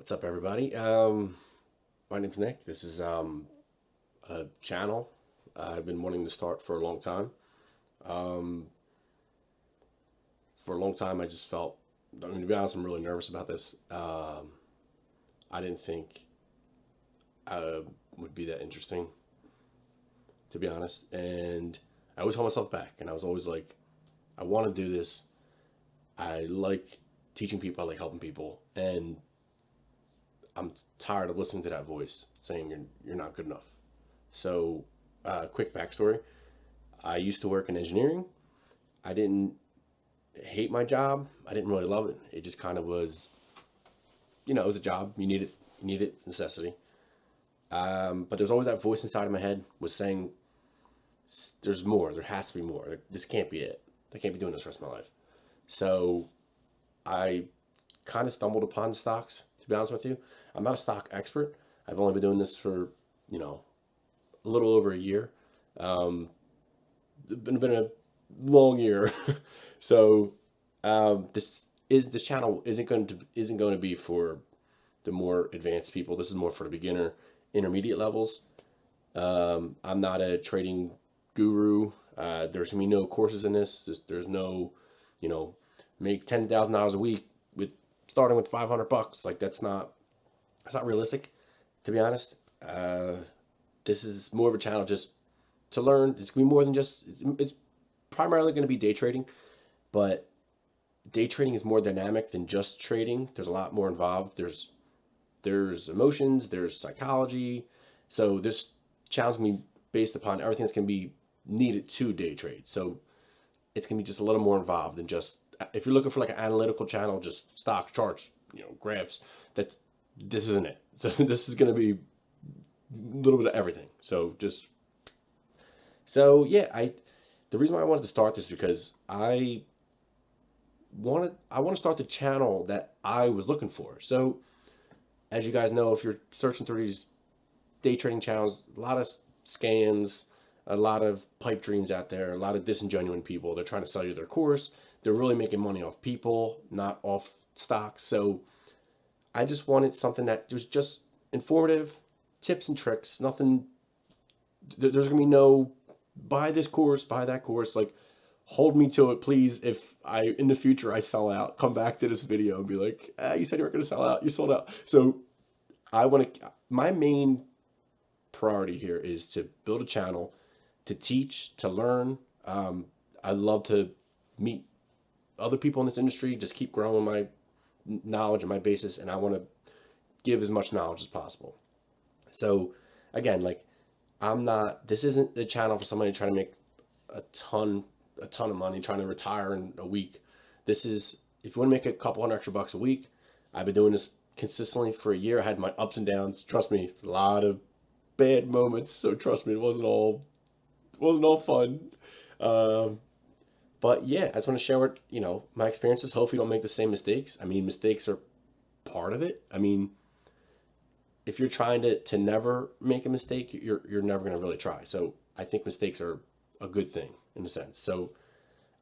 What's up, everybody? My name's Nick. This is a channel I've been wanting to start for a long time. Um, for a long time, I just felt, I mean, to be honest, I'm really nervous about this. I didn't think I would be that interesting, to be honest. And I always held myself back, and I was always like, I want to do this. I like teaching people, I like helping people, and I'm tired of listening to that voice saying you're not good enough. So, quick backstory: I used to work in engineering. I didn't hate my job. I didn't really love it. It just kind of was, it was a job. You need it, necessity. But there's always that voice inside of my head was saying, "There's more. There has to be more. This can't be it. I can't be doing this the rest of my life." So I kind of stumbled upon stocks. To be honest with you, I'm not a stock expert. I've only been doing this for you know a little over a year. Um, it's been a long year, so this channel isn't going to be for the more advanced people. This is more for the beginner, intermediate levels. I'm not a trading guru. There's gonna be no courses in this. There's no, you know, make $10,000 a week with starting with $500. Like that's not realistic, to be honest. This is more of a channel just to learn. It's gonna be more than just. It's primarily gonna be day trading, but day trading is more dynamic than just trading. There's a lot more involved. There's emotions. There's psychology. So this challenge can be based upon everything that's gonna be needed to day trade. So it's gonna be just a little more involved than just if you're looking for like an analytical channel, just stocks, charts, graphs. That's this isn't it. So this is gonna be a little bit of everything. So yeah, I the reason why I wanted to start this because I want to start the channel that I was looking for. So as you guys know, if you're searching through these day trading channels, a lot of scams, a lot of pipe dreams out there, a lot of disingenuine people. They're trying to sell you their course. They're really making money off people, not off stocks. So I just wanted something that was just informative, tips and tricks. Nothing. There's gonna be no buy this course, buy that course. Like hold me to it, please. If I in the future I sell out, come back to this video and be like, you said you weren't gonna sell out, you sold out. So I want to. My main priority here is to build a channel, to teach, to learn. I love to meet other people in this industry, just keep growing my knowledge and my basis, and I want to give as much knowledge as possible. So again, like I'm not. This isn't the channel for somebody trying to make a ton, a ton of money, trying to retire in a week. This is if you want to make a couple hundred extra bucks a week. I've been doing this consistently for a year. I had my ups and downs. Trust me, a lot of bad moments. So trust me, it wasn't all fun. Um, but yeah, I just want to share what my experiences. Hopefully, you don't make the same mistakes. I mean, mistakes are part of it. I mean, if you're trying to never make a mistake, you're never gonna really try. So I think mistakes are a good thing in a sense. So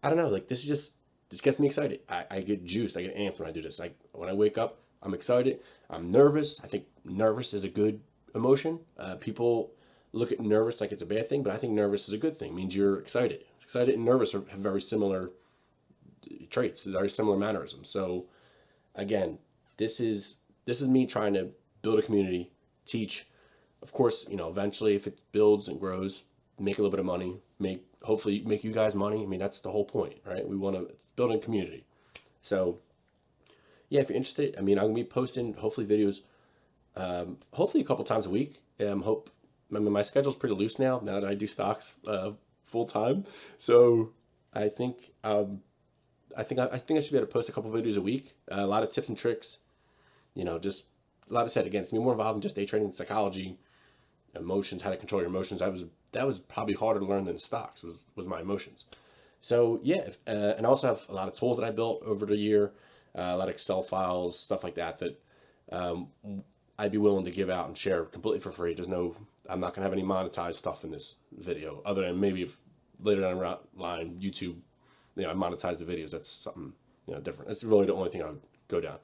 I don't know, like this gets me excited. I get juiced, I get amped when I do this. Like when I wake up, I'm excited. I'm nervous. I think nervous is a good emotion. People look at nervous like it's a bad thing, but I think nervous is a good thing. It means you're excited. Excited and nervous have very similar traits, very similar mannerisms. So again, this is me trying to build a community, teach. Of course, eventually if it builds and grows, make a little bit of money, hopefully make you guys money. I mean, that's the whole point, right? We want to build a community. So yeah, if you're interested, I mean, I'm gonna be posting hopefully videos, hopefully a couple times a week. I mean, my schedule's pretty loose now that I do stocks full time. So I think I should be able to post a couple videos a week. A lot of tips and tricks. Just a lot of said again. It's gonna be more involved in just day trading, psychology, emotions, how to control your emotions. That was probably harder to learn than stocks. Was my emotions. So yeah, and I also have a lot of tools that I built over the year, a lot of Excel files, stuff like that. That um, I'd be willing to give out and share completely for free. I'm not gonna have any monetized stuff in this video, other than maybe if later down the line YouTube, I monetize the videos. That's something different. That's really the only thing I would go down.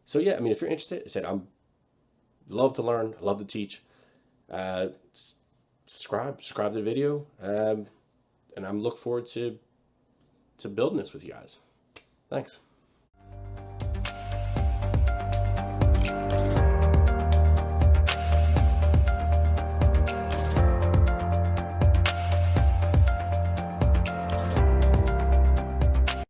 So yeah, I mean, if you're interested, I said love to learn, I love to teach. Subscribe to the video, and I'm looking forward to building this with you guys. Thanks.